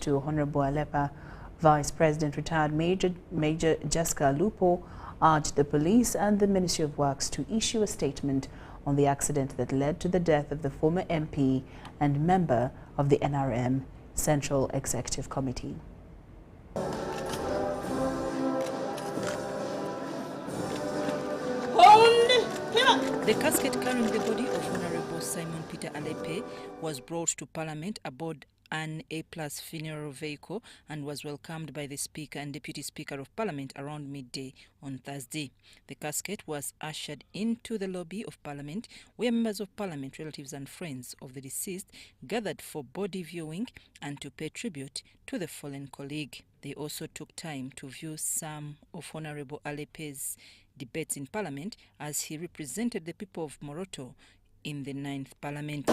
to Honorable Alepa, Vice President retired Major Jessica Lupo urged the police and the Ministry of Works to issue a statement on the accident that led to the death of the former MP and member of the NRM Central Executive Committee. The casket carrying the body of Honorable Simon Peter Alepe was brought to Parliament aboard an A-plus funeral vehicle and was welcomed by the Speaker and Deputy Speaker of Parliament around midday on Thursday. The casket was ushered into the lobby of Parliament, where members of Parliament, relatives and friends of the deceased gathered for body viewing and to pay tribute to the fallen colleague. They also took time to view some of Honorable Alepe's debates in Parliament as he represented the people of Moroto in the 9th Parliament.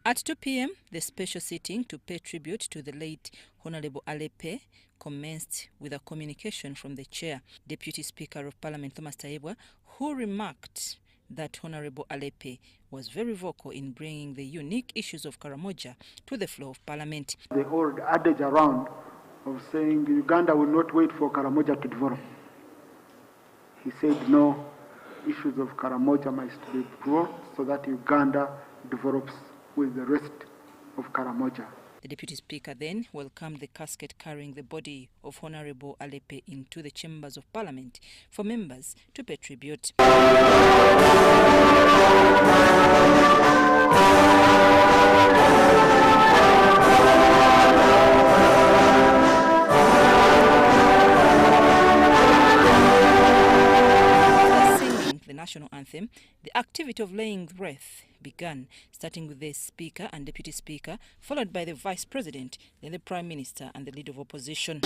At 2 p.m, the special sitting to pay tribute to the late Honorable Alepe commenced with a communication from the Chair, Deputy Speaker of Parliament Thomas Taibwa, who remarked that Honorable Alepe was very vocal in bringing the unique issues of Karamoja to the floor of Parliament. The old adage around of saying Uganda will not wait for Karamoja to develop. He said no, issues of Karamoja must be brought so that Uganda develops with the rest of Karamoja. The Deputy Speaker then welcomed the casket carrying the body of Honorable Alepe into the chambers of Parliament for members to pay tribute. Singing the national anthem, the activity of laying wreath began, starting with the Speaker and Deputy Speaker, followed by the Vice President, then the Prime Minister and the Leader of Opposition.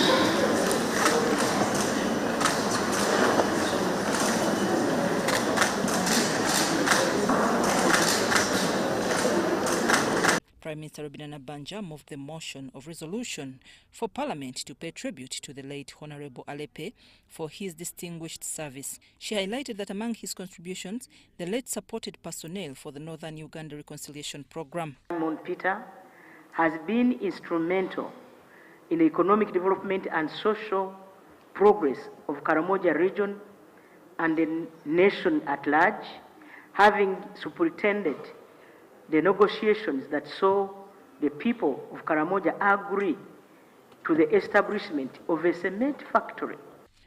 Prime Minister Robinah Nabbanja moved the motion of resolution for Parliament to pay tribute to the late Honorable Alepe for his distinguished service. She highlighted that among his contributions, the late supported personnel for the Northern Uganda Reconciliation Program. Simon Peter has been instrumental in the economic development and social progress of Karamoja region and the nation at large, having superintended the negotiations that saw the people of Karamoja agree to the establishment of a cement factory.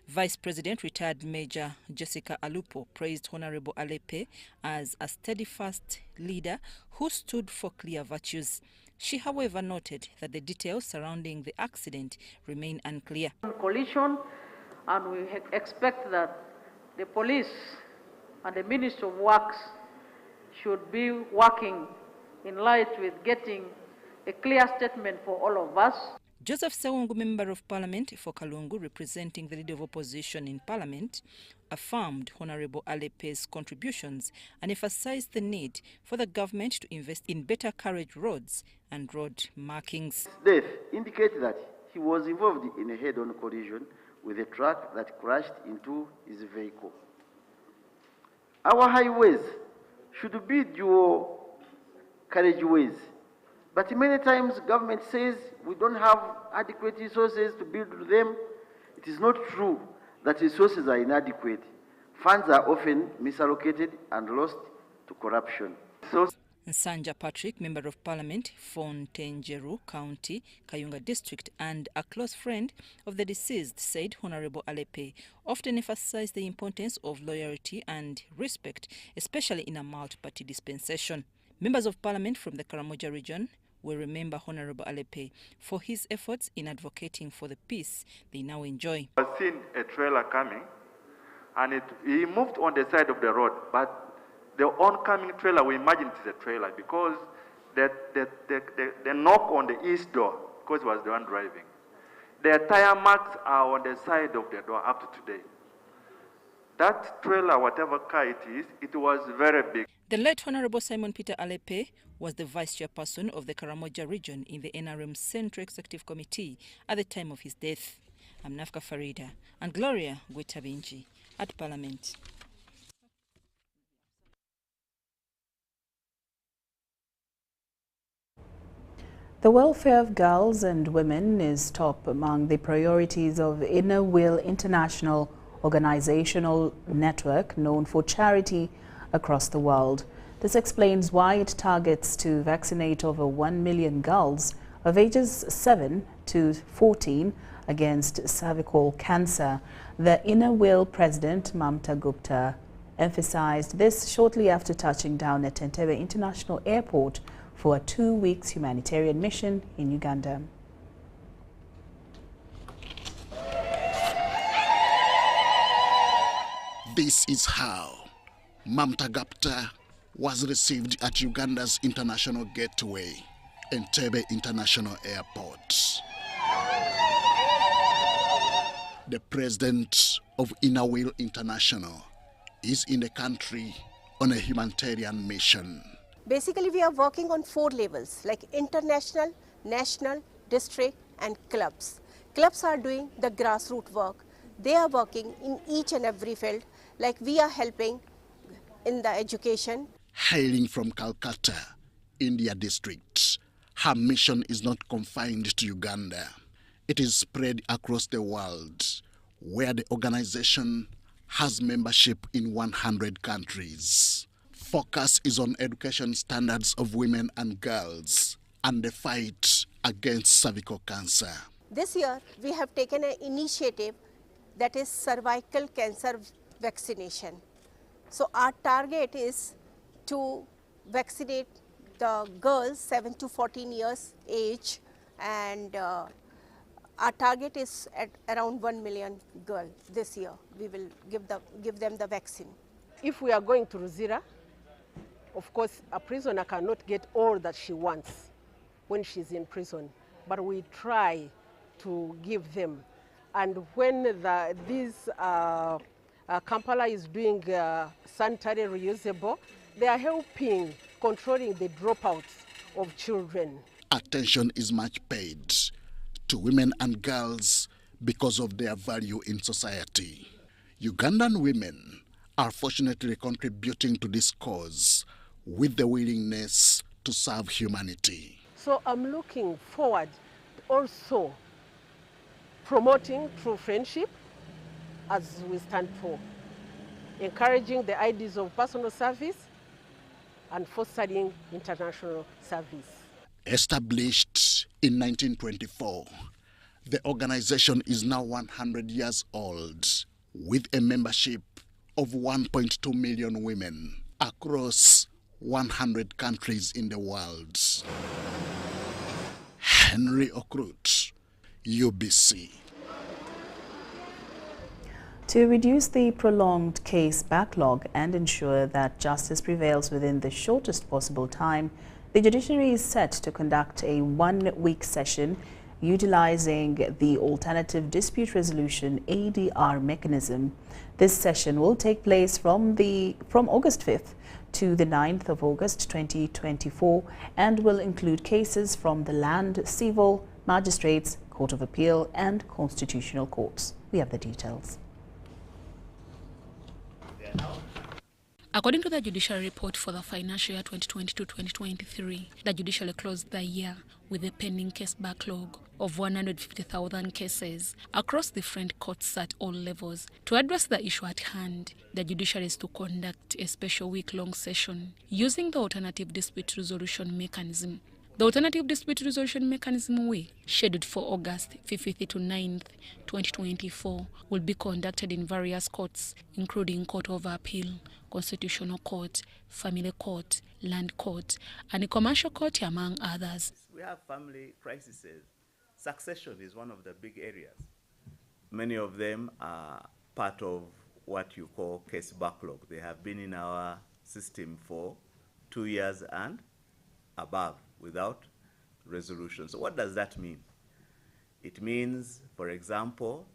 Vice President retired Major Jessica Lupo praised Honorable Alepe as a steadfast leader who stood for clear virtues. She, however, noted that the details surrounding the accident remain unclear. Collision, and we expect that the police and the Ministry of Works should be working in light with getting a clear statement for all of us. Joseph Sewungu, Member of Parliament for Kalungu, representing the Leader of Opposition in Parliament, affirmed Honorable Alepe's contributions and emphasized the need for the government to invest in better carriage roads and road markings. His death indicates that he was involved in a head-on collision with a truck that crashed into his vehicle. Our highways should be dual carriageways, but many times government says we don't have adequate resources to build them. It is not true that resources are inadequate. Funds are often misallocated and lost to corruption. Nsanja Patrick, Member of Parliament, Fontaine-Jeru County, Kayunga District, and a close friend of the deceased, said Honorable Alepe often emphasized the importance of loyalty and respect, especially in a multi-party dispensation. Members of Parliament from the Karamoja region will remember Honorable Alepe for his efforts in advocating for the peace they now enjoy. I've seen a trailer coming, and he moved on the side of the road, but the oncoming trailer, we imagine it is a trailer because the knock on the east door, because it was the one driving. The tire marks are on the side of the door up to today. That trailer, whatever car it is, it was very big. The late Honorable Simon Peter Alepe was the Vice Chairperson of the Karamoja region in the NRM Central Executive Committee at the time of his death. I'm Nafka Farida and Gloria Gwetabinji at Parliament. The welfare of girls and women is top among the priorities of Inner Wheel International organizational network known for charity across the world. This explains why it targets to vaccinate over 1 million girls of ages 7 to 14 against cervical cancer. The Inner Wheel president, Mamta Gupta, emphasized this shortly after touching down at Entebbe International Airport for a 2-week humanitarian mission in Uganda. This is how Mamta Gupta was received at Uganda's international gateway, Entebbe International Airport. The president of Inner Wheel International is in the country on a humanitarian mission. Basically, we are working on 4 levels like international, national, district and clubs. Clubs are doing the grassroots work. They are working in each and every field, like we are helping in the education. Hailing from Calcutta, India district, her mission is not confined to Uganda. It is spread across the world, where the organization has membership in 100 countries. Focus is on education standards of women and girls and the fight against cervical cancer. This year, we have taken an initiative that is cervical cancer vaccination. So our target is to vaccinate the girls 7 to 14 years age, and our target is at around 1 million girls this year. We will give them the vaccine. If we are going to Ruzira, of course, a prisoner cannot get all that she wants when she's in prison, but we try to give them. And when Kampala is doing sanitary reusable, they are helping controlling the dropouts of children. Attention is much paid to women and girls because of their value in society. Ugandan women are fortunately contributing to this cause with the willingness to serve humanity. So I'm looking forward also promoting true friendship as we stand for, encouraging the ideas of personal service and fostering international service. Established in 1924, the organization is now 100 years old with a membership of 1.2 million women across 100 countries in the world. Henry Okrut, UBC. To reduce the prolonged case backlog and ensure that justice prevails within the shortest possible time, the judiciary is set to conduct a 1-week session utilizing the Alternative Dispute Resolution ADR mechanism. This session will take place from August 5th to the 9th of August 2024 and will include cases from the Land, Civil, Magistrates, Court of Appeal and Constitutional Courts. We have the details. According to the judiciary report for the financial year 2022-2023, the judiciary closed the year with a pending case backlog of 150,000 cases across different courts at all levels. To address the issue at hand, the judiciary is to conduct a special week-long session using the Alternative Dispute Resolution mechanism. The Alternative Dispute Resolution Mechanism Week, scheduled for August 5th to 9th, 2024, will be conducted in various courts, including Court of Appeal, Constitutional Court, Family Court, Land Court, and a Commercial Court, among others. We have family crises. Succession is one of the big areas. Many of them are part of what you call case backlog. They have been in our system for 2 years and above without resolution. So what does that mean? It means, for example,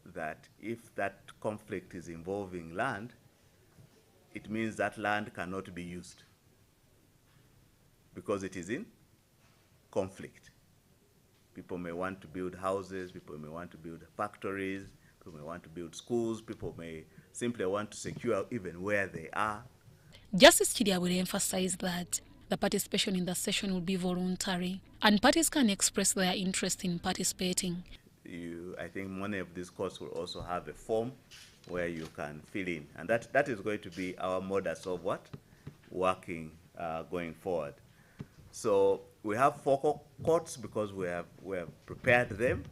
that if that conflict is involving land, it means that land cannot be used because it is in conflict. People may want to build houses, people may want to build factories, people may want to build schools, people may simply want to secure even where they are. Justice Chidya will emphasize that the participation in the session will be voluntary and parties can express their interest in participating. I think many of these courts will also have a form where you can fill in. And that is going to be our modus of what? Working going forward. So we have 4 courts because we have prepared them,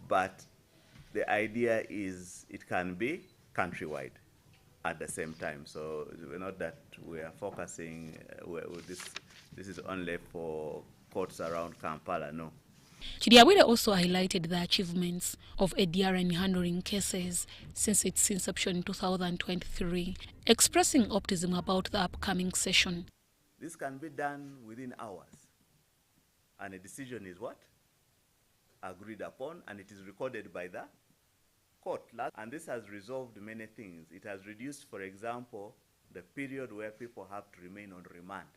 but the idea is it can be countrywide at the same time. So we're not that we are focusing, this is only for courts around Kampala, no. Chidiabwile also highlighted the achievements of ADR in handling cases since its inception in 2023, expressing optimism about the upcoming session. This can be done within hours, and a decision is what? Agreed upon, and it is recorded by the court. And this has resolved many things. It has reduced, for example, the period where people have to remain on remand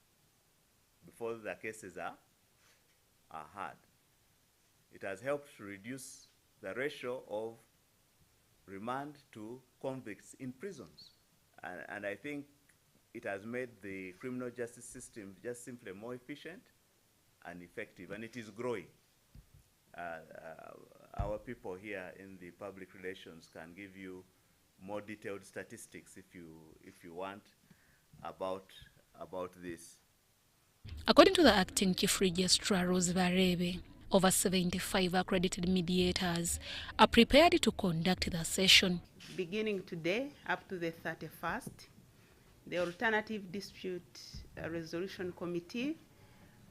before the cases are heard. It has helped to reduce the ratio of remand to convicts in prisons. And I think it has made the criminal justice system just simply more efficient and effective, and it is growing. Our people here in the public relations can give you more detailed statistics if you want about this. According to the acting chief registrar Rose Varebe, over 75 accredited mediators are prepared to conduct the session. Beginning today up to the 31st, the Alternative Dispute Resolution Committee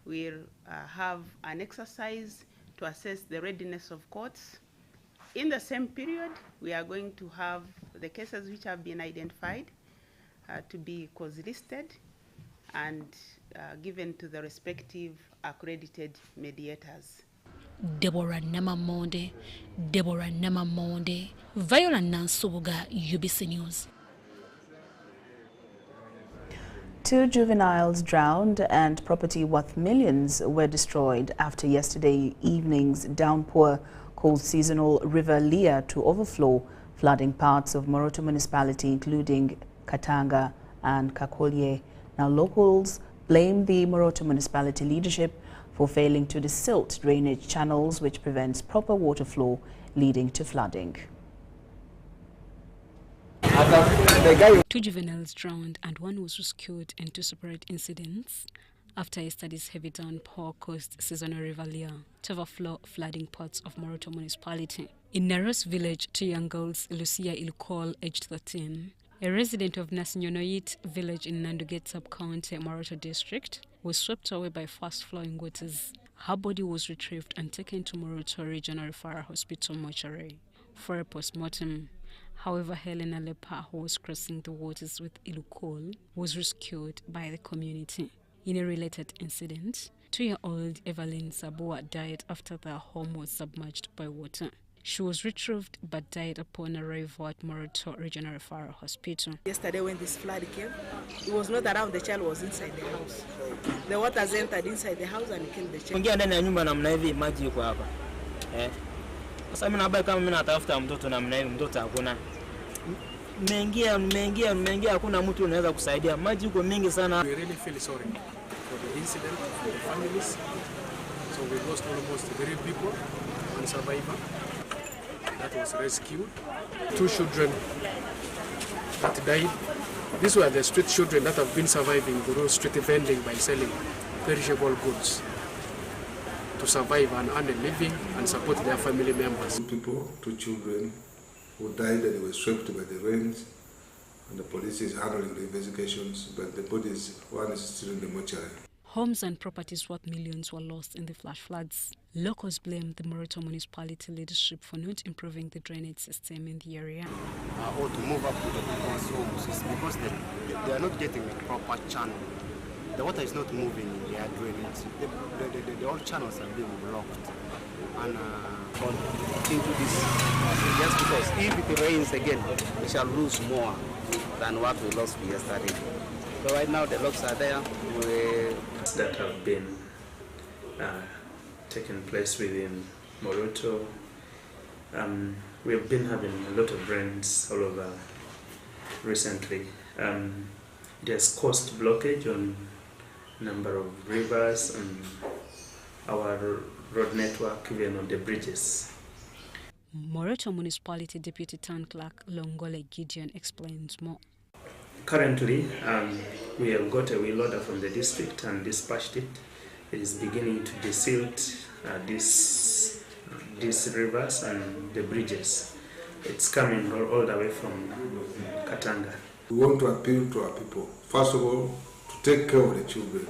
will have an exercise to assess the readiness of courts. In the same period, we are going to have the cases which have been identified to be cause-listed and given to the respective accredited mediators. Deborah Namamonde, Viola Nansubuga, UBC News. 2 juveniles drowned and property worth millions were destroyed after yesterday evening's downpour caused seasonal river Leah to overflow, flooding parts of Moroto municipality including Katanga and Kakolye. Now locals blame the Moroto municipality leadership for failing to desilt drainage channels, which prevents proper water flow, leading to flooding. 2 juveniles drowned and 1 was rescued in 2 separate incidents after yesterday's heavy downpour caused seasonal river Leah to overflow, flooding parts of Moroto municipality. In Naros village, 2 young girls, Lucia Ilukol, aged 13, a resident of Nasinyonoit village in Nanduget sub-county, Moroto district, was swept away by fast-flowing waters. Her body was retrieved and taken to Moroto Regional Referral Hospital mortuary for a post-mortem. However, Helena Lepa, who was crossing the waters with Ilukol, was rescued by the community. In a related incident, 2-year-old Evelyn Sabua died after their home was submerged by water. She was retrieved but died upon arrival at Moroto Regional Referral Hospital. Yesterday when this flood came, it was not around, the child was inside the house. The waters entered inside the house and killed the child. Ingia ndani ya nyumba namna hivi, maji yuko hapa. Sasa mimi nabaki kama mimi natafuta mtoto namna hivi, mtoto hakuna. Nimeingia hakuna mtu anaweza kusaidia. Maji yuko mingi sana. We really feel sorry for the incident, for the families. So we lost almost 3 people, 1 survivor that was rescued, 2 children that died. These were the street children that have been surviving through street vending by selling perishable goods to survive and earn a living and support their family members. 2 people, 2 children who died and were swept by the rains, and the police is handling the investigations, but the bodies, 1 is still in the mortuary. Homes and properties worth millions were lost in the flash floods. Locals blame the Moroto municipality leadership for not improving the drainage system in the area. Or to move up to the people's homes is because they are not getting a proper channel. The water is not moving in their drainage. The old channels are being blocked. And into this, just because if it rains again, we shall lose more than what we lost yesterday. So right now the locks are there. That have been taking place within Moroto. We have been having a lot of rains all over recently. It has caused blockage on number of rivers and our road network, even on the bridges. Moroto Municipality Deputy Town Clerk Longole Gideon explains more. Currently, we have got a wheel loader from the district and dispatched it. It is beginning to desilt these rivers and the bridges. It's coming all the way from Katanga. We want to appeal to our people, first of all, to take care of the children.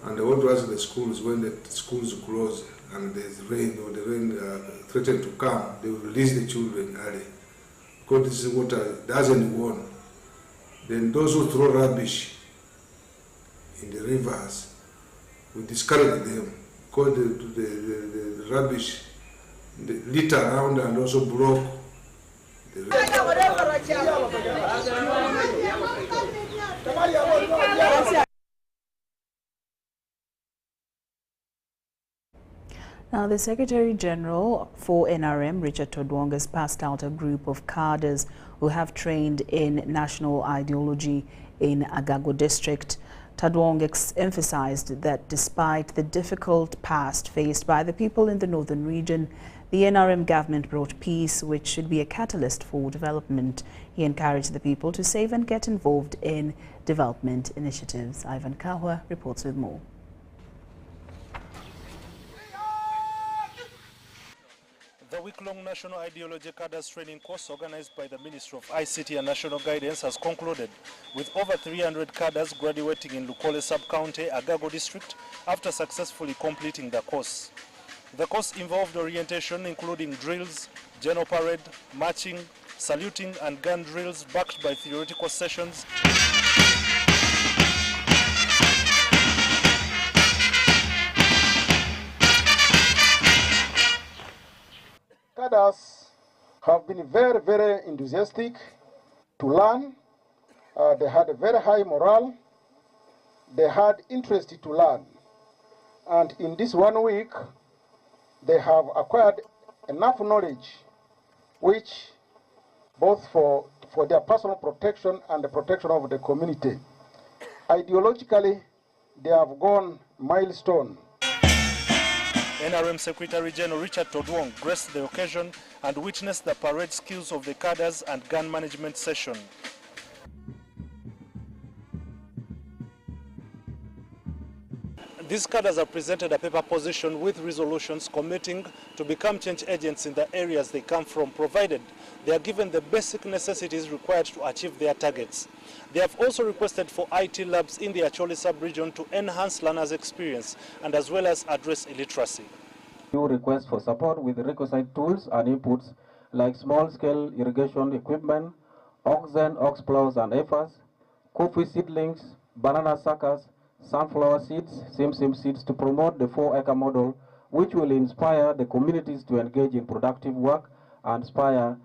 And I want to ask the schools, when the schools close and there's rain or the rain threatens to come, they will release the children early. Because this is water doesn't warn. Then those who throw rubbish in the rivers, we discourage them. Because the rubbish litter around and also block the river. Now, the Secretary General for NRM, Richard Todwong, has passed out a group of cadres who have trained in national ideology in Agago district. Todwong emphasized that despite the difficult past faced by the people in the northern region, the NRM government brought peace, which should be a catalyst for development. He encouraged the people to save and get involved in development initiatives. Ivan Kahwa reports with more. The week-long National Ideology Cadres Training course organized by the Ministry of ICT and National Guidance has concluded, with over 300 cadres graduating in Lukole Sub-County, Agago District, after successfully completing the course. The course involved orientation including drills, general parade, marching, saluting and gun drills backed by theoretical sessions. Cadres have been very, very enthusiastic to learn. They had a very high morale. They had interest to learn. And in this 1 week, they have acquired enough knowledge, which both for their personal protection and the protection of the community. Ideologically, they have gone milestone. NRM Secretary General Richard Todwong graced the occasion and witnessed the parade skills of the cadres and gun management session. These cadres have presented a paper position with resolutions committing to become change agents in the areas they come from, provided they are given the basic necessities required to achieve their targets. They have also requested for IT labs in the Acholi sub-region to enhance learners' experience and as well as address illiteracy. You request for support with requisite tools and inputs like small-scale irrigation equipment, oxen, ox plows and heifers, coffee seedlings, banana suckers, sunflower seeds, simsim seeds to promote the 4-acre model, which will inspire the communities to engage in productive work and inspire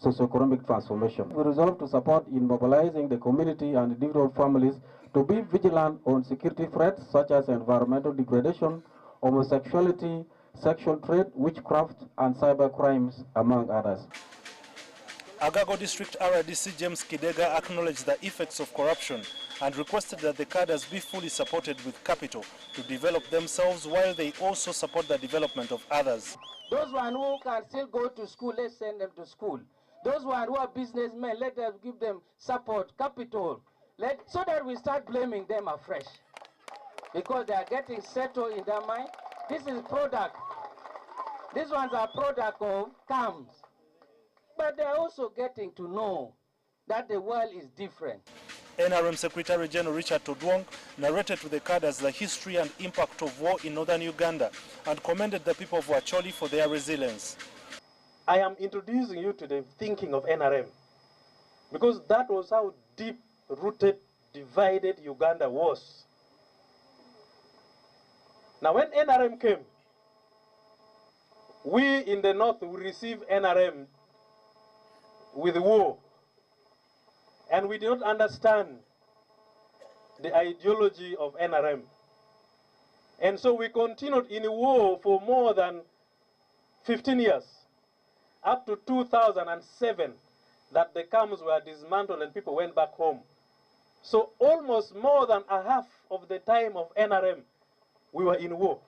socio-economic transformation. We resolve to support in mobilizing the community and individual families to be vigilant on security threats such as environmental degradation, homosexuality, sexual trade, witchcraft, and cyber crimes, among others. Agago District RDC James Kidega acknowledged the effects of corruption and requested that the cadres be fully supported with capital to develop themselves while they also support the development of others. Those one who can still go to school, let's send them to school. Those one who are businessmen, let us give them support, capital, so that we start blaming them afresh. Because they are getting settled in their mind. This is product. These ones are product of camps. But they're also getting to know that the world is different. NRM Secretary General Richard Todwong narrated to the cadres the history and impact of war in northern Uganda and commended the people of Acholi for their resilience. I am introducing you to the thinking of NRM because that was how deep-rooted, divided Uganda was. Now when NRM came, we in the north will receive NRM with war. And we did not understand the ideology of NRM. And so we continued in war for more than 15 years, up to 2007, that the camps were dismantled and people went back home. So almost more than a half of the time of NRM, we were in war.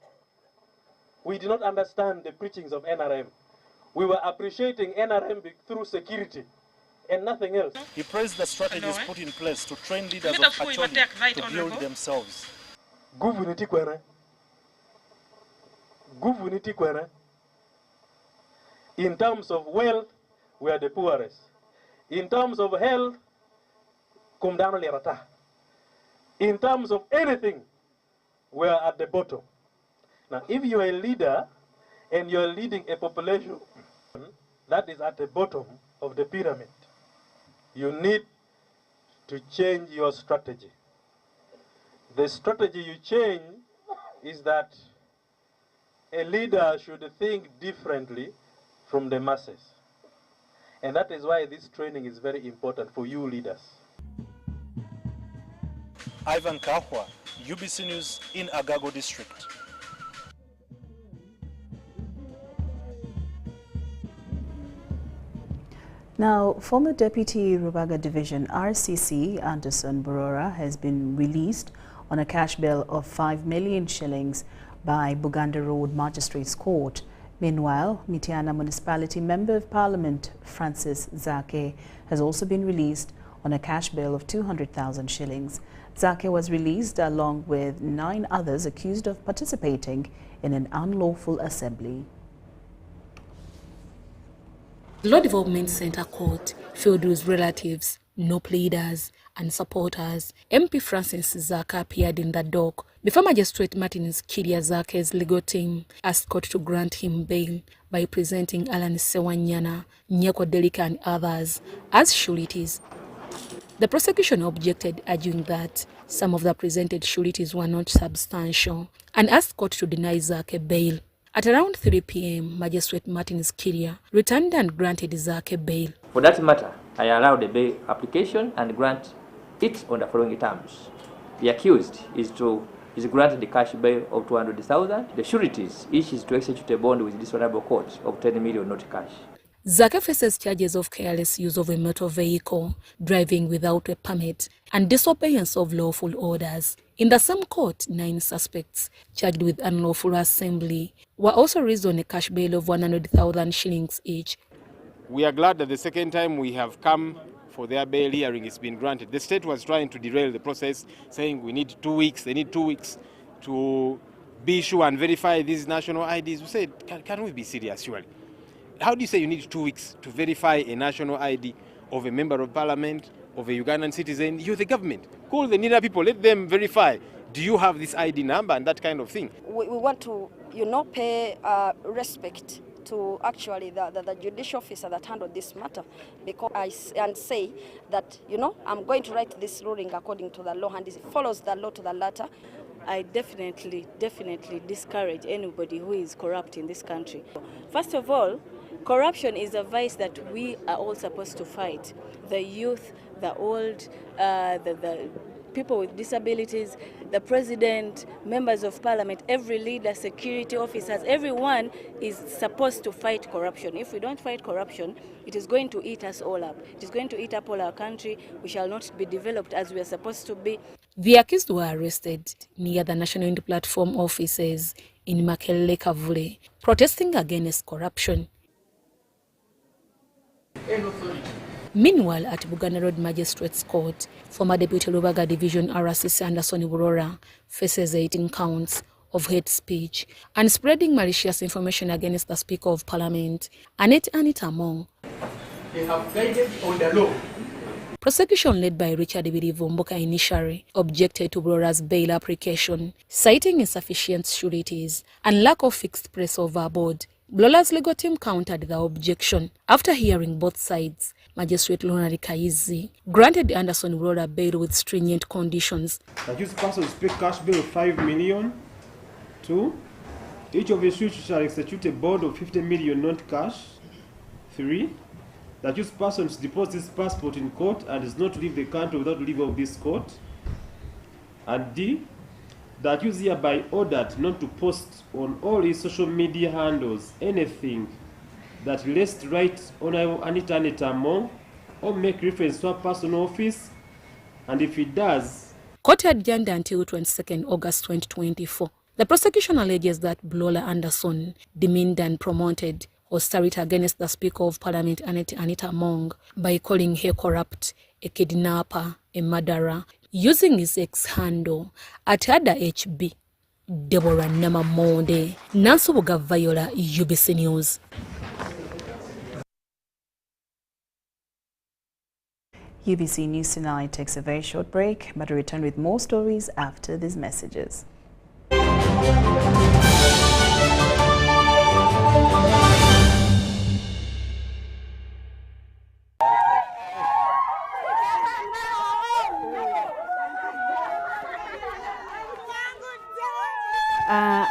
We did not understand the preachings of NRM. We were appreciating NRM through security and nothing else. He praised the strategies put in place to train leaders of Acholi to build themselves. In terms of wealth, we are the poorest. In terms of health, in terms of anything, we are at the bottom. Now, if you are a leader and you are leading a population that is at the bottom of the pyramid, you need to change your strategy. The strategy you change is that a leader should think differently from the masses. And that is why this training is very important for you leaders. Ivan Kahwa, UBC News in Agago District. Now, former Deputy Rubaga Division RCC Anderson Borora has been released on a cash bail of 5 million shillings by Buganda Road Magistrates Court. Meanwhile, Mityana Municipality Member of Parliament Francis Zake has also been released on a cash bail of 200,000 shillings. Zake was released along with 9 others accused of participating in an unlawful assembly. The Law Development Centre Court filled with relatives, NOP leaders and supporters. MP Francis Zake appeared in the dock before Magistrate Martins Kiria Zake's legal team asked court to grant him bail by presenting Alan Sewanyana, Nyeko Delika and others as sureties. The prosecution objected, arguing that some of the presented sureties were not substantial and asked court to deny Zake bail. At around 3 p.m., Magistrate Martins Kiria returned and granted Zake bail. For that matter, I allowed the bail application and grant it on the following terms. The accused is granted the cash bail of 200,000. The sureties each is to execute a bond with this honorable court of 10 million, not cash. Zake faces charges of careless use of a motor vehicle, driving without a permit, and disobedience of lawful orders. In the same court, 9 suspects charged with unlawful assembly were also released on a cash bail of 100,000 shillings each. We are glad that the second time we have come for their bail hearing it's been granted. The state was trying to derail the process, saying we need 2 weeks, they need 2 weeks to be sure and verify these national IDs. We said, can we be serious, surely? How do you say you need 2 weeks to verify a national ID of a member of parliament, of a Ugandan citizen? You're the government. Call the needed people, let them verify. Do you have this ID number and that kind of thing? We want to, pay respect to actually the judicial officer that handled this matter, because and say that, I'm going to write this ruling according to the law and it follows the law to the letter. I definitely discourage anybody who is corrupt in this country. First of all, corruption is a vice that we are all supposed to fight. The youth, the old, the people with disabilities, the president, members of parliament, every leader, security officers, everyone is supposed to fight corruption. If we don't fight corruption, it is going to eat us all up. It is going to eat up all our country. We shall not be developed as we are supposed to be. The accused were arrested near the National Unity Platform offices in Makelle Kavule, protesting against corruption. Meanwhile, at Buganda Road Magistrates Court, former Deputy Rubaga Division RCC Anderson Borora faces 18 counts of hate speech and spreading malicious information against the Speaker of Parliament, Anita Among. They have guided on the law. Prosecution led by Richard Vomboka initially objected to Borora's bail application, citing insufficient sureties and lack of fixed press overboard. Blola's legal team countered the objection. After hearing both sides, Magistrate Lonari Kaizi granted Anderson Borora bail with stringent conditions. The accused persons pay cash bill of 5 million. 2. Each of the suits shall execute a bond of 50 million not cash. 3. The accused persons deposit his passport in court and is not to leave the country without leave of this court. And D. The accused hereby ordered not to post on all his social media handles anything that relates to Right Honorable Anita Among or make reference to her personal office And if it does... Court adjourned until 22nd August 2024. The prosecution alleges that Blola Anderson demeaned and promoted hostility against the Speaker of Parliament, Anita Among, by calling her corrupt, a kidnapper, a murderer, using his ex-handle at Ada HB. Deborah Namamonde, Nansubuga Viola, UBC News. UBC News Tonight takes a very short break, but we return with more stories after these messages.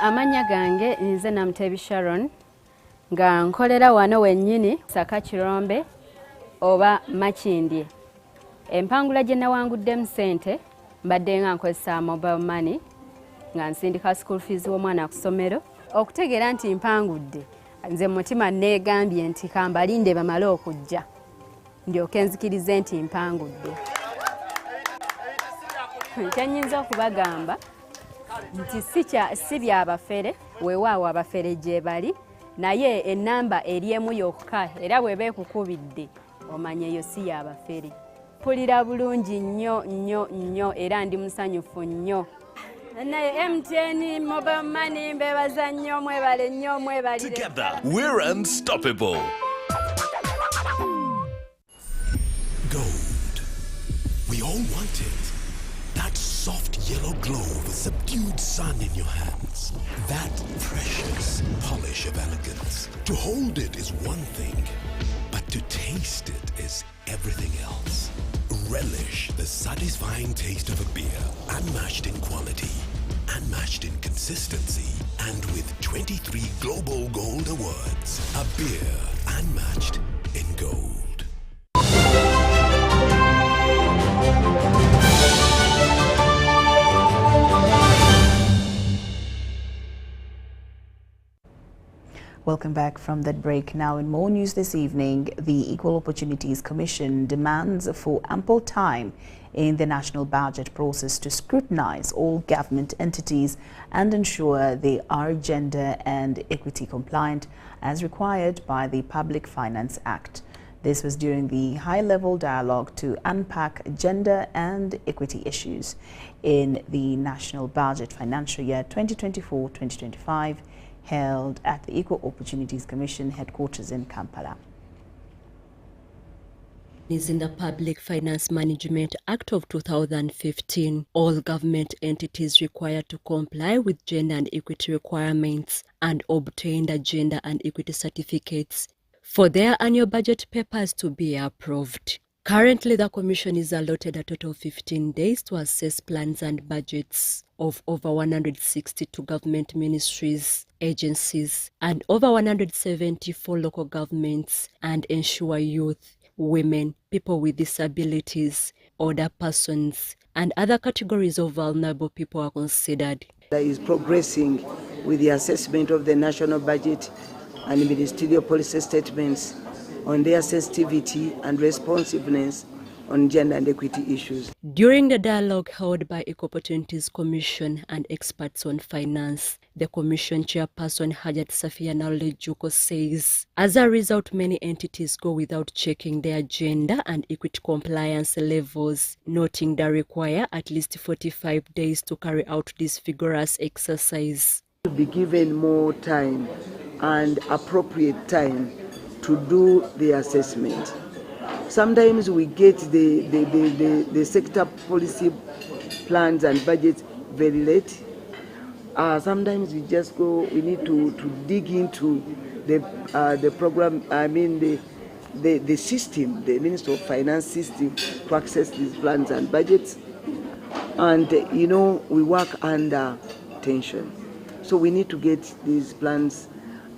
Amanya gange nze Namutebi Sharon nga nkolera wano wennyini Saka Kirombe oba Makindye. Empangula gye nawanguddemu ssente mbadde nga nkozesa mobile money nga nsindika school fees w'omwana ku ssomero. Okutegeera nti mpangudde, nze mutima neegambye nti kambalinde bamale okujja ndyoke nzikirize nti mpangudde. Kyennyinza okubagamba nti si byabafere, weewaawo abafere gye bali, naye ennamba eri emu yokka era bw'eba ekukubidde omanya eyo si yabafere. Mpulira bulungi nnyo nnyo nnyo era ndi musanyufu nnyo. Naye MTN mobile money mbebaza nnyo, mwebale nnyo, mwebalire. Together we're unstoppable. Gold. We all want it. That soft yellow glow of a subdued sun in your hands. That precious polish of elegance. To hold it is one thing, but to taste it is everything else. Relish the satisfying taste of a beer, unmatched in quality, unmatched in consistency, and with 23 Global Gold Awards. A beer unmatched in gold. Welcome back from that break. Now in more news this evening, the Equal Opportunities Commission demands for ample time in the national budget process to scrutinize all government entities and ensure they are gender and equity compliant as required by the Public Finance Act. This was during the high-level dialogue to unpack gender and equity issues in the national budget financial year 2024-2025 held at the Equal Opportunities Commission headquarters in Kampala. Is in the Public Finance Management Act of 2015. All government entities required to comply with gender and equity requirements and obtain the gender and equity certificates for their annual budget papers to be approved. Currently, the Commission is allotted a total of 15 days to assess plans and budgets of over 162 government ministries, agencies, and over 174 local governments and ensure youth, women, people with disabilities, older persons, and other categories of vulnerable people are considered. That is progressing with the assessment of the national budget and ministerial policy statements on their sensitivity and responsiveness on gender and equity issues. During the dialogue held by Equal Opportunities Commission and experts on finance, the Commission chairperson Hajat Safia Nalejuko says, as a result, many entities go without checking their gender and equity compliance levels, noting they require at least 45 days to carry out this vigorous exercise. To be given more time and appropriate time to do the assessment. Sometimes we get the sector policy plans and budgets very late. Sometimes we just go, we need to dig into the program, the system, the Ministry of Finance system to access these plans and budgets. And, you know, we work under tension. So we need to get these plans.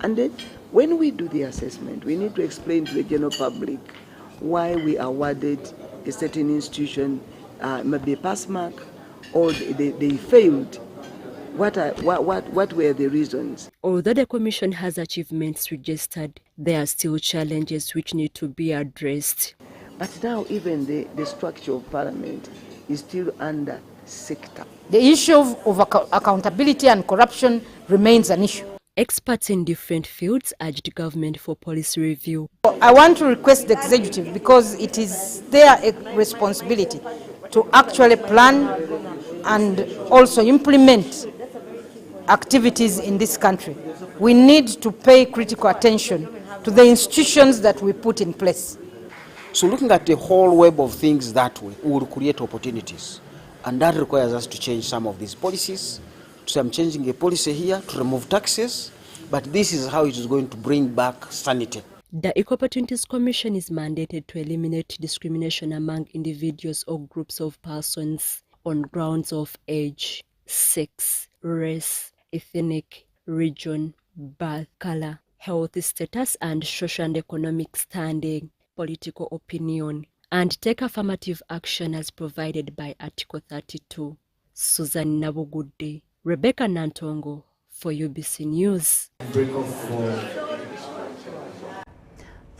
And then when we do the assessment, we need to explain to the general public why we awarded a certain institution maybe a pass mark or they failed. What were the reasons? Although the Commission has achievements registered, there are still challenges which need to be addressed. But now even the structure of Parliament is still under sector. The issue of accountability and corruption remains an issue. Experts in different fields urged government for policy review. I want to request the executive, because it is their responsibility to actually plan and also implement activities in this country. We need to pay critical attention to the institutions that we put in place. So looking at the whole web of things that way will create opportunities. And that requires us to change some of these policies. So I'm changing a policy here to remove taxes, but this is how it is going to bring back sanity. The Equal Opportunities Commission is mandated to eliminate discrimination among individuals or groups of persons on grounds of age, sex, race, ethnic, region, birth, color, health status, and social and economic standing, political opinion, and take affirmative action as provided by Article 32. Susan Nabugudde, Rebecca Nantongo for UBC News.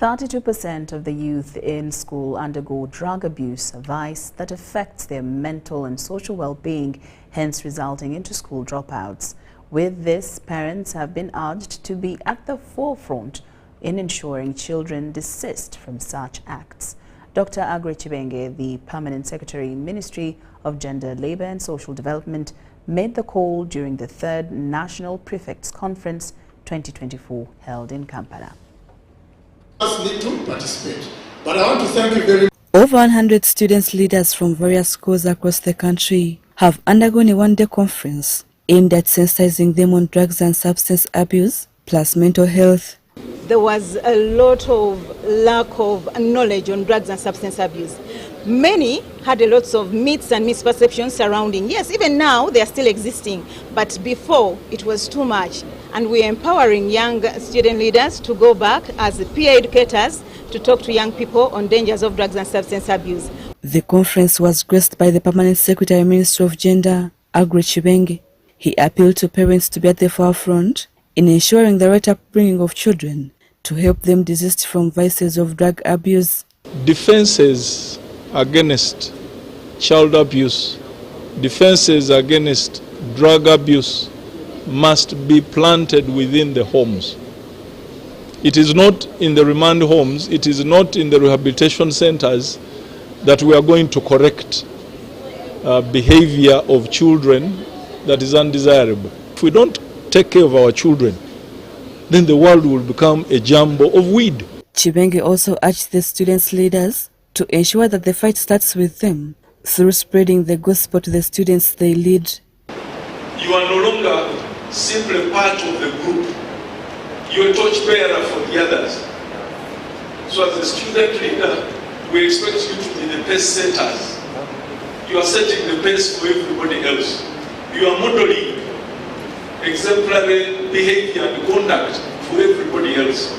32% of the youth in school undergo drug abuse, a vice that affects their mental and social well-being, hence resulting into school dropouts. With this, parents have been urged to be at the forefront in ensuring children desist from such acts. Dr. Agre Chibenge, the Permanent Secretary, Ministry of Gender, Labour and Social Development, made the call during the 3rd National Prefects Conference 2024 held in Kampala. Need to participate, but I want to thank you very much. Over 100 students leaders from various schools across the country have undergone a one-day conference aimed at sensitizing them on drugs and substance abuse, plus mental health. There was a lot of lack of knowledge on drugs and substance abuse. Many had a lot of myths and misperceptions surrounding. Yes, even now they are still existing, but before it was too much. And we are empowering young student leaders to go back as peer educators to talk to young people on dangers of drugs and substance abuse. The conference was graced by the Permanent Secretary, Ministry of Gender, Agre Chibenge. He appealed to parents to be at the forefront in ensuring the right upbringing of children to help them desist from vices of drug abuse. Defenses against child abuse, defenses against drug abuse must be planted within the homes. It is not in the remand homes, it is not in the rehabilitation centers that we are going to correct behavior of children that is undesirable. If we don't take care of our children, then the world will become a jumble of weed. Chibenge also urged the students' leaders to ensure that the fight starts with them through spreading the gospel to the students they lead. You are no longer simply part of the group. You're a torchbearer for the others. So as a student leader, we expect you to be the pace setters. You are setting the pace for everybody else. You are modeling exemplary behavior and conduct for everybody else.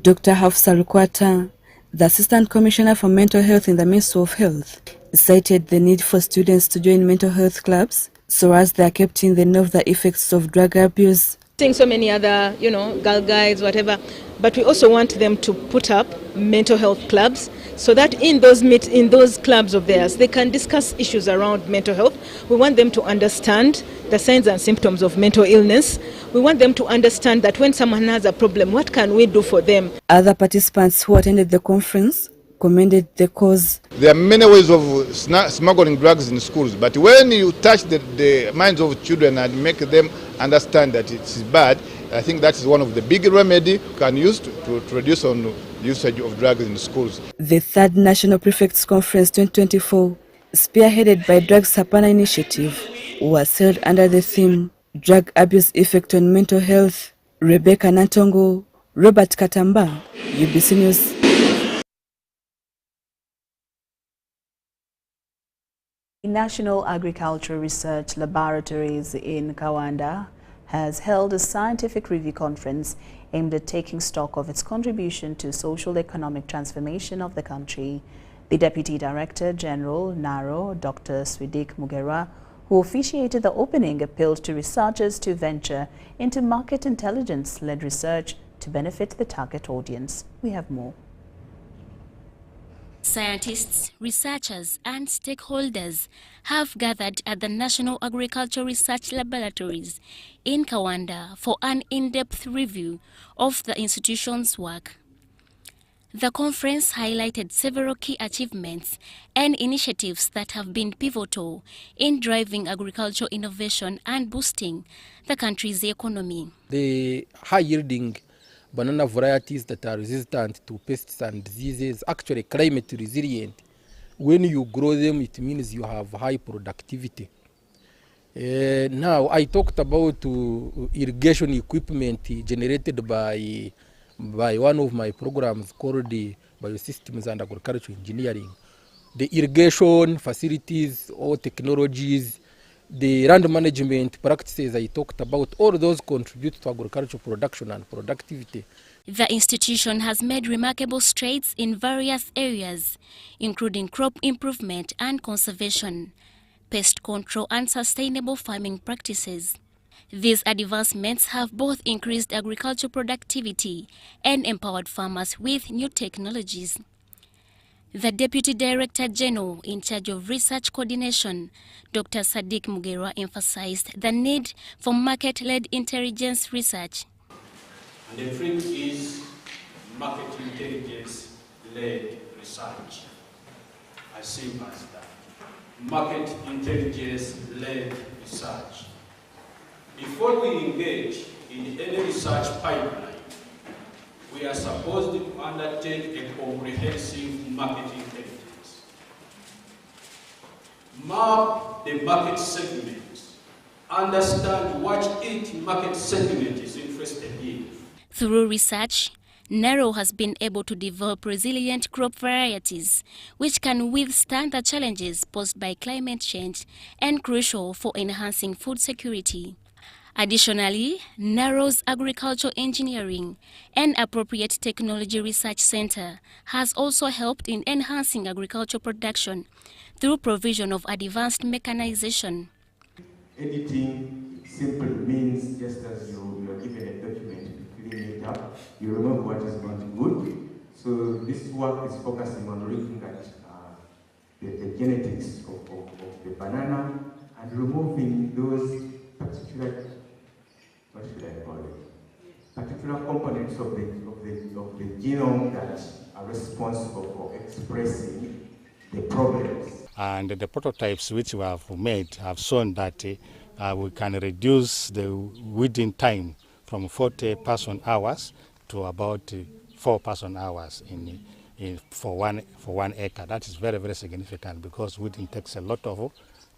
Dr. Hafsa Lukwata, the Assistant Commissioner for Mental Health in the Ministry of Health, cited the need for students to join mental health clubs so as they are kept in the know of the effects of drug abuse. Seeing so many other, girl guides, whatever, but we also want them to put up mental health clubs so that in those clubs of theirs, they can discuss issues around mental health. We want them to understand the signs and symptoms of mental illness. We want them to understand that when someone has a problem, what can we do for them? Other participants who attended the conference commended the cause. There are many ways of smuggling drugs in schools, but when you touch the minds of children and make them understand that it's bad, I think that is one of the big remedy we can use to reduce on usage of drugs in schools. The 3rd National Prefects Conference 2024, spearheaded by Drugs Sapana Initiative, was held under the theme Drug Abuse Effect on Mental Health. Rebecca Nantongo, Robert Katamba, UBC News. The National Agricultural Research Laboratories in Kawanda has held a scientific review conference aimed at taking stock of its contribution to social economic transformation of the country. The Deputy Director General, NARO, Dr. Swidik Mugera, who officiated the opening, appealed to researchers to venture into market intelligence-led research to benefit the target audience. We have more. Scientists, researchers, and stakeholders have gathered at the National Agriculture Research Laboratories in Uganda for an in-depth review of the institution's work. The conference highlighted several key achievements and initiatives that have been pivotal in driving agricultural innovation and boosting the country's economy. The high-yielding banana varieties that are resistant to pests and diseases, actually climate resilient. When you grow them, it means you have high productivity. Now, I talked about irrigation equipment generated by one of my programs called the Biosystems and Agricultural Engineering. The irrigation facilities or technologies, the land management practices I talked about, all those contribute to agricultural production and productivity. The institution has made remarkable strides in various areas, including crop improvement and conservation, pest control and sustainable farming practices. These advancements have both increased agricultural productivity and empowered farmers with new technologies. The Deputy Director General in charge of research coordination, Dr. Sadiq Mugerwa, emphasized the need for market-led intelligence research. And the fifth is market intelligence-led research. As simple as that. Market intelligence-led research. Before we engage in any research pipeline, we are supposed to undertake a comprehensive market intelligence. Map the market segments. Understand what each market segment is interested in. Through research, NARO has been able to develop resilient crop varieties which can withstand the challenges posed by climate change and crucial for enhancing food security. Additionally, NARO's Agricultural Engineering and Appropriate Technology Research Center has also helped in enhancing agricultural production through provision of advanced mechanization. Editing simply means just as you are given a document, filling it up, you remove what is not good. So this work is focusing on looking at the genetics of the banana and removing those particular, what should I call it, particular components of the genome that are responsible for expressing the problems. And the prototypes which we have made have shown that we can reduce the weeding time from 40 person-hours to about 4 person-hours for one acre. That is very, very significant because weeding takes a lot of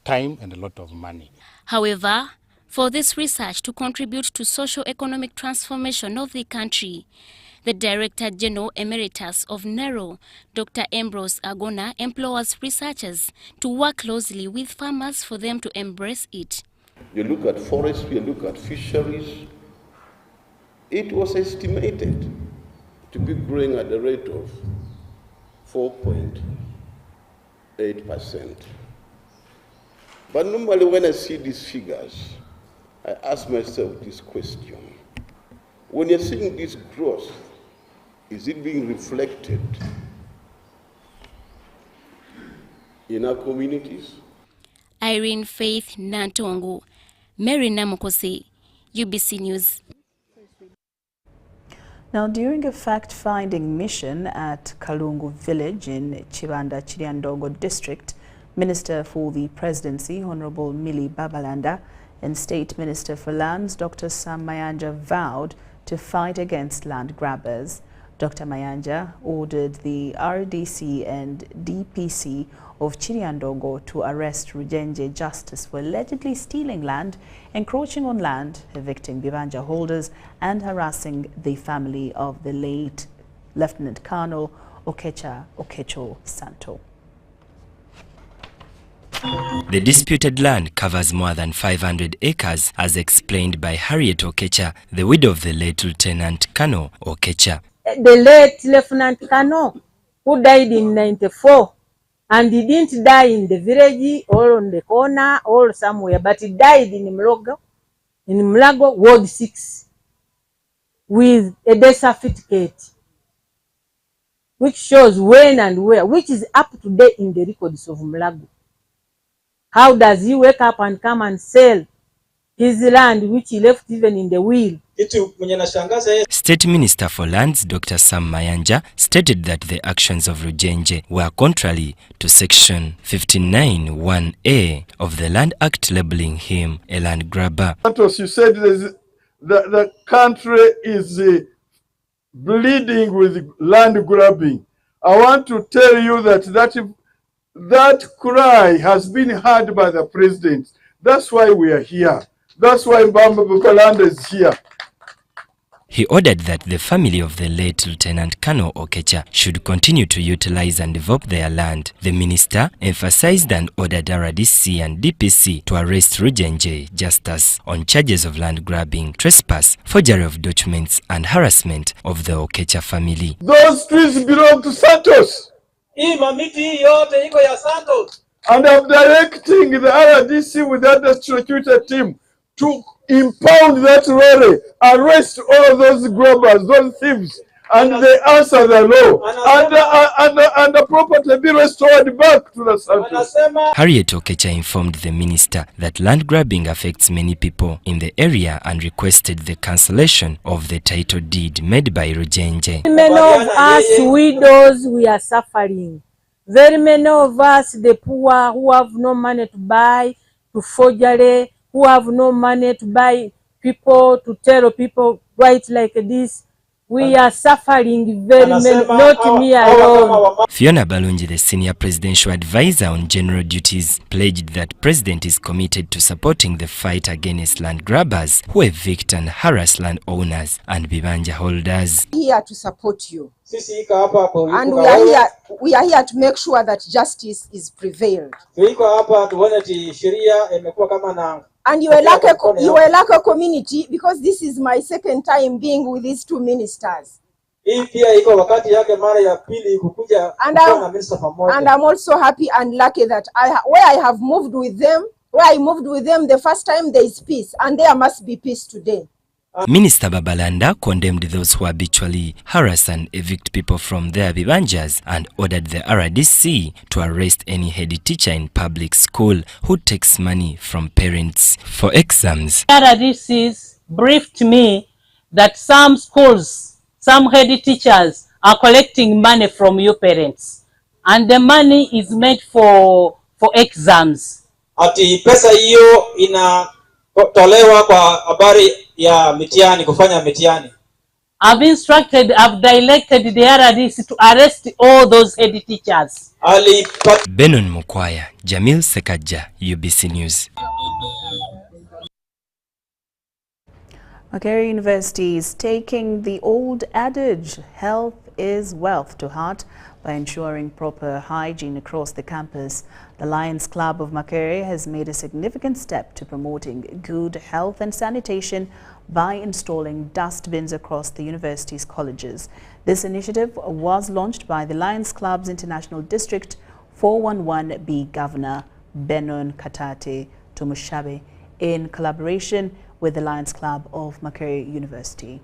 time and a lot of money. However, for this research to contribute to socio-economic transformation of the country, the Director General Emeritus of NARO, Dr. Ambrose Agona, implores researchers to work closely with farmers for them to embrace it. You look at forestry, you look at fisheries, it was estimated to be growing at the rate of 4.8%. But normally when I see these figures, I ask myself this question. When you're seeing this growth, is it being reflected in our communities? Irene Faith Nantongo, Mary Namukosi, UBC News. Now, during a fact-finding mission at Kalungu village in Chibanda Chiriandongo district, Minister for the Presidency, Honorable Millie Babalanda, and State Minister for Lands, Dr. Sam Mayanja, vowed to fight against land grabbers. Dr. Mayanja ordered the RDC and DPC of Chiriandongo to arrest Rujenje Justice for allegedly stealing land, encroaching on land, evicting Bibanja holders, and harassing the family of the late Lieutenant Colonel Okecho Santo. The disputed land covers more than 500 acres, as explained by Harriet Okecha, the widow of the late Lieutenant Colonel Okecha. The late Lieutenant Colonel, who died in 94, and he didn't die in the village or on the corner or somewhere, but he died in Mulago, Ward 6, with a death certificate. which shows when and where, which is up to date in the records of Mulago. How does he wake up and come and sell his land, which he left even in the will? State Minister for Lands Dr. Sam Mayanja stated that the actions of Rujenje were contrary to Section 59(1)(a) of the Land Act, labeling him a land grabber. Santos, you said the country is bleeding with land grabbing. I want to tell you that cry has been heard by the president. That's why we are here. That's why Mbamba Bukalanda is here. He ordered that the family of the late Lieutenant Colonel Okecha should continue to utilize and develop their land. The minister emphasized and ordered RDC and DPC to arrest Rujenje Justus on charges of land grabbing, trespass, forgery of documents, and harassment of the Okecha family. Those trees belong to Santos. And I'm directing the RDC with the other security team to impound that lorry, arrest all those grabbers, those thieves, and they answer the law, and the property be restored back to the Santos. Harriet Okecha informed the minister that land grabbing affects many people in the area and requested the cancellation of the title deed made by Rujenje. Many of us widows, we are suffering. Very many of us, the poor, who have no money to buy, to forgery, who have no money to buy people, to tell people right like this. We are suffering very many, not me alone. Fiona Balungi, the senior presidential advisor on general duties, pledged that president is committed to supporting the fight against land grabbers who evict and harass landowners and bibanja holders. Here to support you. And we are here to make sure that justice is prevailed. And you are like a community, because this is my second time being with these two ministers. And I'm also happy and lucky that where I have moved with them, the first time there is peace, and there must be peace today. Minister Babalanda condemned those who habitually harass and evict people from their bibanjas and ordered the RDC to arrest any head teacher in public school who takes money from parents for exams. RDCs briefed me that some schools, some head teachers are collecting money from your parents, and the money is meant for exams. Ati pesa hiyo inatolewa kwa habari ya mitihani, kufanya mitihani. I've directed the RDC to arrest all those head teachers. Benon Mukwaya, Jamil Sekaja, UBC News. Makerere University is taking the old adage, health is wealth, to heart by ensuring proper hygiene across the campus. The Lions Club of Makerere has made a significant step to promoting good health and sanitation by installing dustbins across the university's colleges. This initiative was launched by the Lions Club's International District 411B Governor Benon Katate Tumushabe in collaboration with the Lions Club of Makerere University.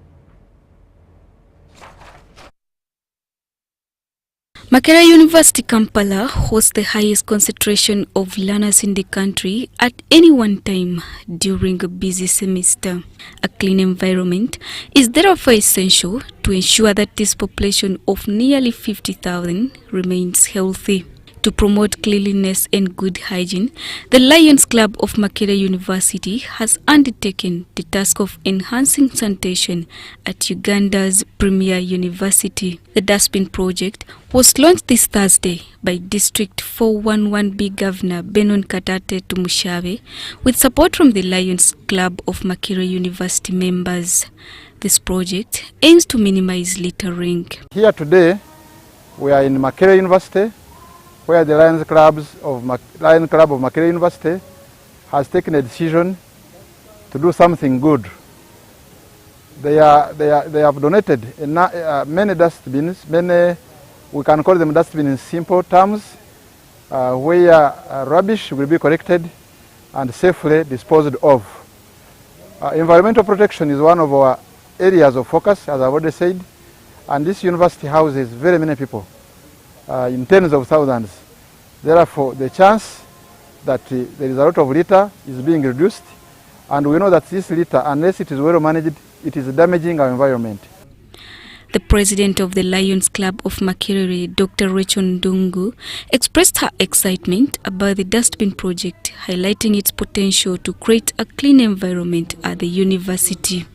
Makerere University Kampala hosts the highest concentration of learners in the country at any one time during a busy semester. A clean environment is therefore essential to ensure that this population of nearly 50,000 remains healthy. To promote cleanliness and good hygiene, the Lions Club of Makerere University has undertaken the task of enhancing sanitation at Uganda's premier university. The dustbin project was launched this Thursday by District 411B Governor Benon Katate Tumushabe with support from the Lions Club of Makerere University members. This project aims to minimize littering. Here today, we are in Makerere University, where the Lions Club of Makerere University has taken a decision to do something good. They have donated many dustbins, we can call them dustbins in simple terms, where rubbish will be collected and safely disposed of. Environmental protection is one of our areas of focus, as I've already said, And this university houses very many people, in tens of thousands. Therefore, the chance that there is a lot of litter is being reduced. And we know that this litter, unless it is well managed, it is damaging our environment. The president of the Lions Club of Makerere, Dr. Rachel Ndungu, expressed her excitement about the dustbin project, highlighting its potential to create a clean environment at the university.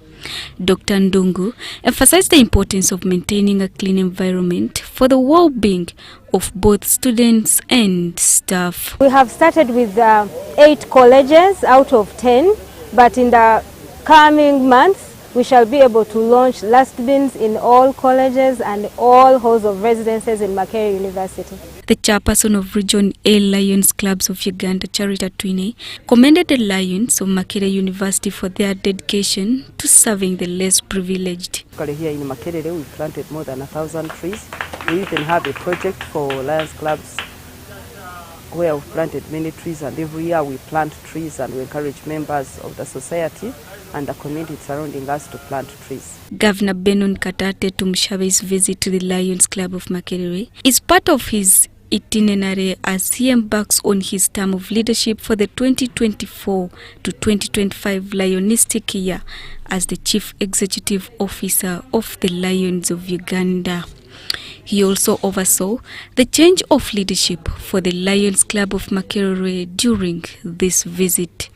Dr. Ndungu emphasized the importance of maintaining a clean environment for the well-being of both students and staff. We have started with 8 colleges out of 10, but in the coming months, we shall be able to launch dustbins in all colleges and all halls of residences in Makerere University. The chairperson of Region A Lions Clubs of Uganda, Charita Twine, commended the Lions of Makerere University for their dedication to serving the less privileged. Here in Makerere, we planted more than 1,000 trees. We even have a project for Lions Clubs where we've planted many trees, and every year we plant trees and we encourage members of the society and the community surrounding us to plant trees. Governor Benon Katate Tumshabe's visit to the Lions Club of Makerere is part of his itinerary as he embarks on his term of leadership for the 2024 to 2025 Lionistic year as the Chief Executive Officer of the Lions of Uganda. He also oversaw the change of leadership for the Lions Club of Makerere during this visit.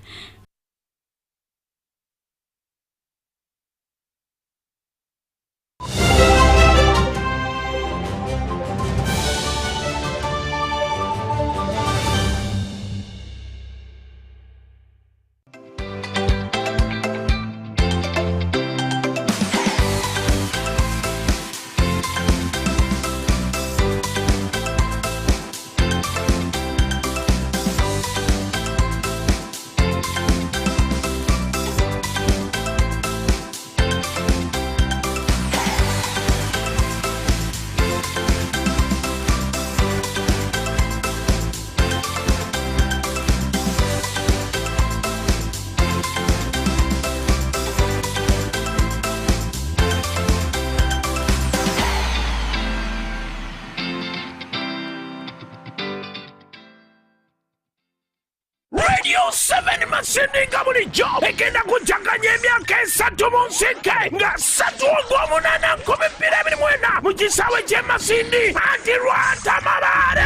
Radio 7 masindinga bulijjo egenda kujjaganya emyaka 3 mu nsike nga 3 ogw'omunana 2024 mu kisaawe ky'e Masindi anti Lwata Mabaale.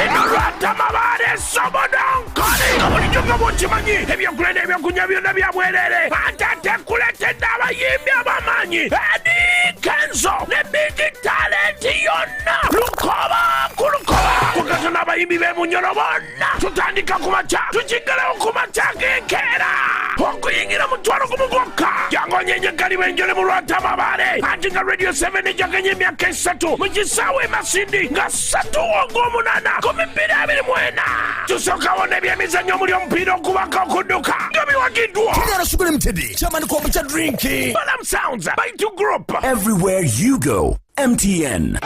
Eno Lwata Mabaale Sobodonkoli nga bulijjo nga bw'okimanyi ebyokulya n'ebyokunywa byonna bya bwereere ate tekuletedde abayimbi ab'amaanyi Eddie Kenzo ne Big Talent yonna lukoba ku lukoba kugasa n'abayimbi b'e Munyoro bonna tutandika ku makya tukigalewo ku makya g'enkeera okuyingira mu mutwalo gumu gwokka jangu onyenyegali b'enjole mu Lwata Mabaale anti nga Radio 7 ejaganya emyaka 3 mu kisaawe e Masindi nga 3 ogw'omunana 2024 tusookawo n'ebyemizannyo omuli omupiira okubaka okudduka nga biwagiddwa Kigara Sugar Limited chairman kwa drinking Balam Sounds Baitu Group everywhere you go MTN.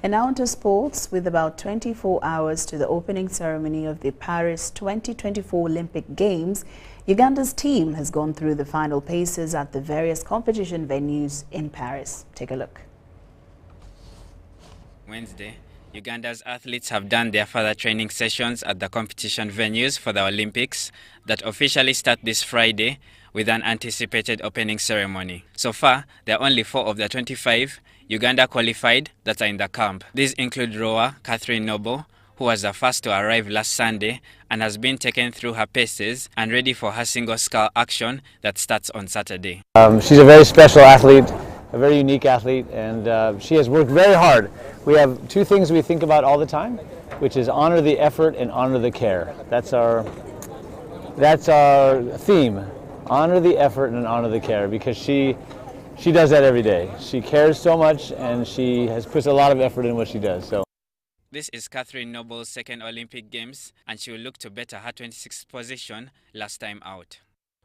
And now to sports. With about 24 hours to the opening ceremony of the Paris 2024 Olympic Games, Uganda's team has gone through the final paces at the various competition venues in Paris. Take a look. Wednesday, Uganda's athletes have done their further training sessions at the competition venues for the Olympics that officially start this Friday with an anticipated opening ceremony. So far, there are only 4 of the 25 Uganda qualified that are in the camp. These include rower Catherine Noble, who was the first to arrive last Sunday and has been taken through her paces and ready for her single sculls action that starts on Saturday. She's a very special athlete, a very unique athlete, and she has worked very hard. We have 2 things we think about all the time, which is honor the effort and honor the care. That's our theme. Honor the effort and honor the care, because she does that every day. She cares so much and she has put a lot of effort in what she does. So this is Catherine Noble's second Olympic Games, and she will look to better her 26th position last time out.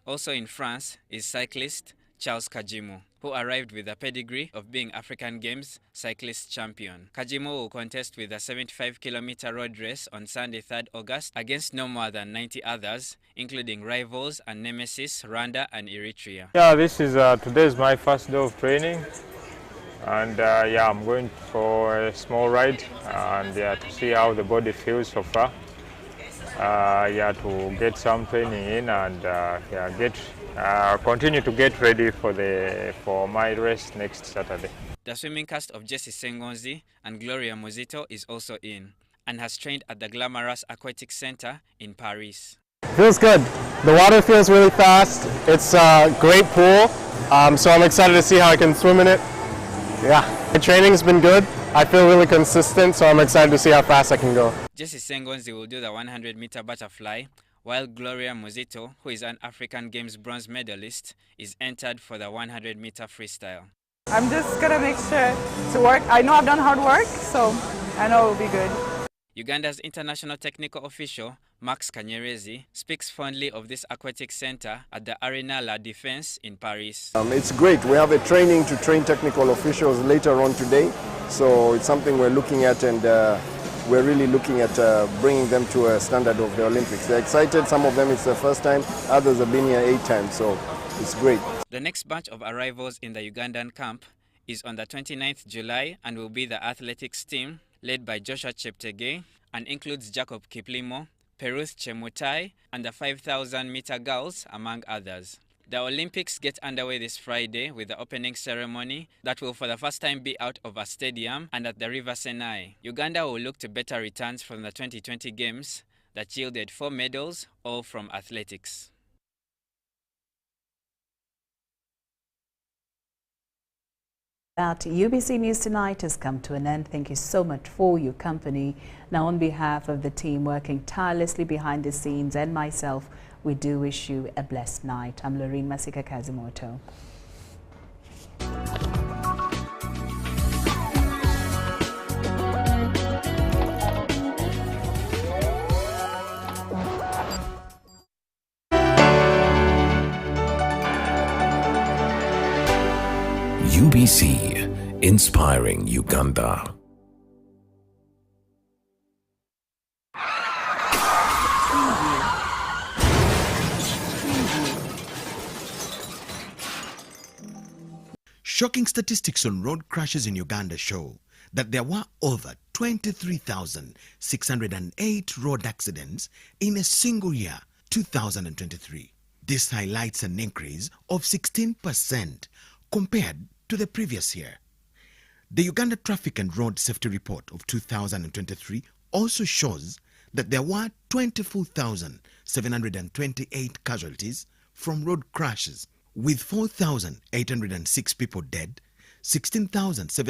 Also in France is cyclist Charles Kajimu, who who arrived with a pedigree of being African Games cyclist champion. Kajimo will contest with a 75-kilometer road race on Sunday, 3rd August, against no more than 90 others, including rivals and nemesis Rwanda and Eritrea. Yeah, this is today is my first day of training, and yeah, I'm going for a small ride and yeah, to see how the body feels so far. Yeah, to get some training in and yeah, continue to get ready for my race next Saturday. The swimming cast of Jessie Sengonzi and Gloria Muzito is also in and has trained at the glamorous Aquatic Center in Paris. Feels good. The water feels really fast. It's a great pool, so I'm excited to see how I can swim in it. Yeah, the training's been good. I feel really consistent, so I'm excited to see how fast I can go. Jessie Sengonzi will do the 100-meter butterfly, while Gloria Muzito, who is an African Games bronze medalist, is entered for the 100-meter freestyle. I'm just going to make sure to work. I know I've done hard work, so I know it will be good. Uganda's international technical official, Max Kanyerezi, speaks fondly of this aquatic center at the Arena La Défense in Paris. It's great. We have a training to train technical officials later on today, so it's something we're looking at, and we're really looking at bringing them to a standard of the Olympics. They're excited. Some of them it's their first time, others have been here 8 times, so it's great. The next batch of arrivals in the Ugandan camp is on the 29th July and will be the athletics team led by Joshua Cheptegei and includes Jacob Kiplimo, Peruth Chemutai, and the 5,000-meter girls, among others. The Olympics get underway this Friday with the opening ceremony that will for the first time be out of a stadium and at the River Senai. Uganda will look to better returns from the 2020 Games that yielded 4 medals, all from athletics. That UBC News Tonight has come to an end. Thank you so much for your company. Now, on behalf of the team working tirelessly behind the scenes and myself, we do wish you a blessed night. I'm Lorene Masika Kazimoto. UBC, inspiring Uganda. Shocking statistics on road crashes in Uganda show that there were over 23,608 road accidents in a single year, 2023. This highlights an increase of 16% compared to the previous year. The Uganda Traffic and Road Safety Report of 2023 also shows that there were 24,728 casualties from road crashes, with 4,806 people dead, 16,700